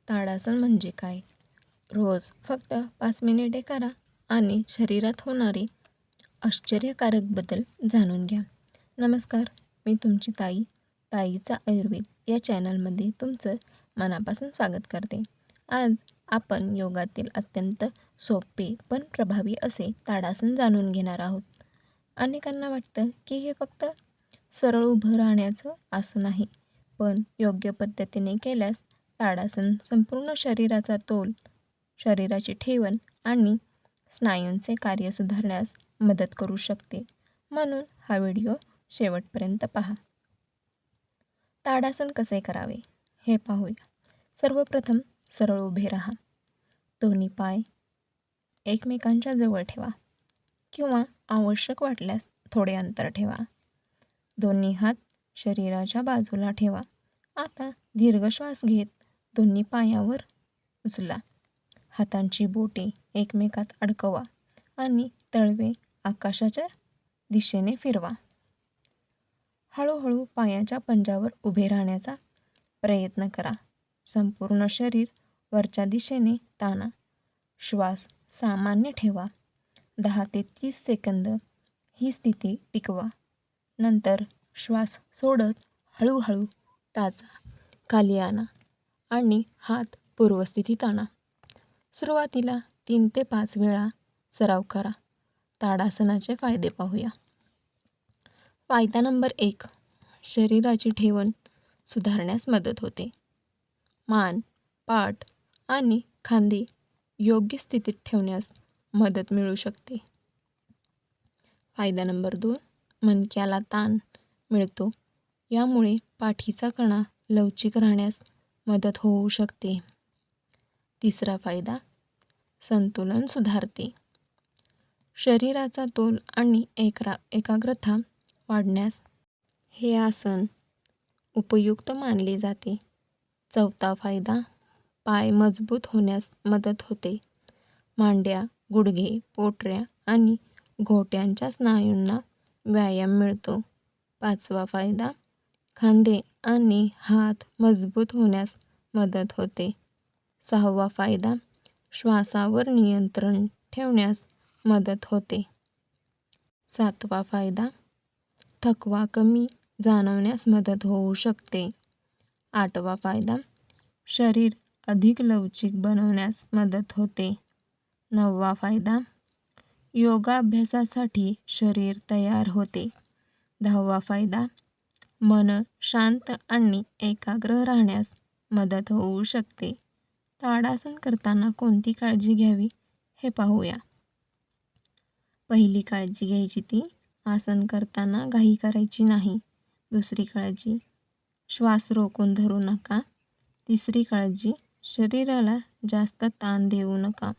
ताडासन म्हणजे काय? रोज फक्त 5 मिनिटे करा आणि शरीरात होणारे आश्चर्यकारक बदल जाणून घ्या. नमस्कार, मी तुमची ताई. ताईचा आयुर्वेद या चॅनलमध्ये तुमचं मनापासून स्वागत करते. आज आपण योगातील अत्यंत सोपे पण प्रभावी असे ताडासन जाणून घेणार आहोत. अनेकांना वाटतं की हे फक्त सरळ उभं राहण्याचं आसन आहे, पण योग्य पद्धतीने केल्यास ताडासन संपूर्ण शरीराचा तोल, शरीराची ठेवण आणि स्नायूंचे कार्य सुधारण्यास मदत करू शकते. म्हणून हा व्हिडिओ शेवटपर्यंत पहा. ताडासन कसे करावे हे पाहूया. सर्वप्रथम सरळ उभे राहा. दोन्ही पाय एकमेकांच्या जवळ ठेवा किंवा आवश्यक वाटल्यास थोडे अंतर ठेवा. दोन्ही हात शरीराच्या बाजूला ठेवा. आता दीर्घ श्वास घेत दोन्ही पायावर उचला. हातांची बोटे एकमेकात अडकवा आणि तळवे आकाशाच्या दिशेने फिरवा. हळूहळू पायाच्या पंजावर उभे राहण्याचा प्रयत्न करा. संपूर्ण शरीर वरच्या दिशेने ताणा. श्वास सामान्य ठेवा. 10 ते 30 सेकंद ही स्थिती टिकवा. नंतर श्वास सोडत हळूहळू टाचा खाली आणा आणि हात पूर्वस्थितीत आणा. सुरुवातीला 3 ते 5 वेळा सराव करा. ताडासनाचे फायदे पाहूया. फायदा नंबर 1. शरीराची ठेवण सुधारण्यास मदत होते. मान, पाठ आणि खांदे योग्य स्थितीत ठेवण्यास मदत मिळू शकते. फायदा नंबर 2. मणक्याला ताण मिळतो. यामुळे पाठीचा कणा लवचिक राहण्यास मदत होऊ शकते. तिसरा फायदा, संतुलन सुधारते. शरीराचा तोल आणि एकाग्रता वाढण्यास हे आसन उपयुक्त मानले जाते. चौथा फायदा, पाय मजबूत होण्यास मदत होते. मांड्या, गुडघे, पोटऱ्या आणि घोट्यांच्या स्नायूंना व्यायाम मिळतो. पाचवा फायदा, खांदे आणि हात मजबूत होण्यास मदत होते. सहावा फायदा, श्वासावर नियंत्रण ठेवण्यास मदत होते. सातवा फायदा, थकवा कमी जाणवण्यास मदत होऊ शकते. आठवा फायदा, शरीर अधिक लवचिक बनवण्यास मदत होते. नववा फायदा, योगाभ्यासासाठी शरीर तयार होते. 10वा फायदा, मन शांत आणि एकाग्र राहण्यास मदत होऊ शकते. ताडासन करताना कोणती काळजी घ्यावी हे पाहूया. पहिली काळजी घ्यायची ती, आसन करताना घाई करायची नाही. दुसरी काळजी, श्वास रोखून धरू नका. तिसरी काळजी, शरीराला जास्त ताण देऊ नका.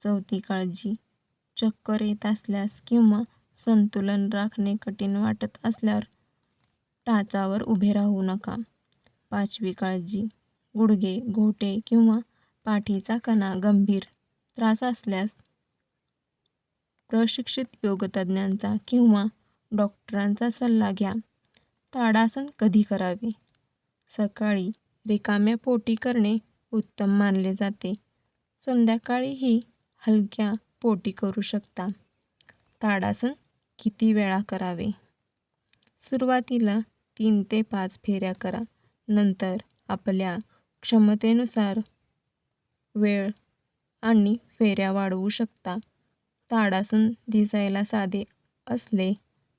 चौथी काळजी, चक्कर येत असल्यास किंवा संतुलन राखणे कठीण वाटत असल्यावर टाचावर उभे राहू नका. पाचवी काळजी, गुडघे, घोटे किंवा पाठीचा कणा गंभीर त्रास असल्यास प्रशिक्षित योगतज्ञांचा किंवा डॉक्टरांचा सल्ला घ्या. ताडासन कधी करावे? सकाळी रिकाम्या पोटी करणे उत्तम मानले जाते. संध्याकाळीही हलक्या पोटी करू शकता. ताडासन किती वेळा करावे? सुरुवातीला 3 ते 5 फेऱ्या करा. नंतर आपल्या क्षमतेनुसार वेळ आणि फेऱ्या वाढवू शकता. ताडासन दिसायला साधे असले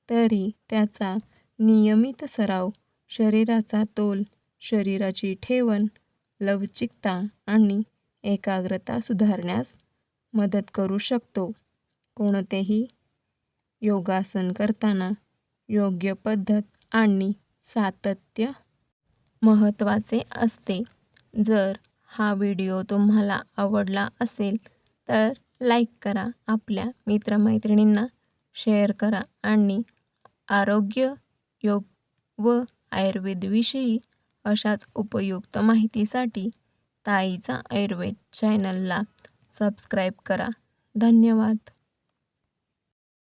तरी त्याचा नियमित सराव शरीराचा तोल, शरीराची ठेवण, लवचिकता आणि एकाग्रता सुधारण्यास मदत करू शकतो. कोणतेही योगासन करताना योग्य पद्धत आणि सातत्य महत्त्वाचे असते. जर हा व्हिडिओ तुम्हाला आवडला असेल तर लाईक करा, आपल्या मित्रमैत्रिणींना शेअर करा आणि आरोग्य, योग व आयुर्वेदविषयी अशाच उपयुक्त माहितीसाठी ताईचा आयुर्वेद चॅनलला सबस्क्राईब करा. धन्यवाद.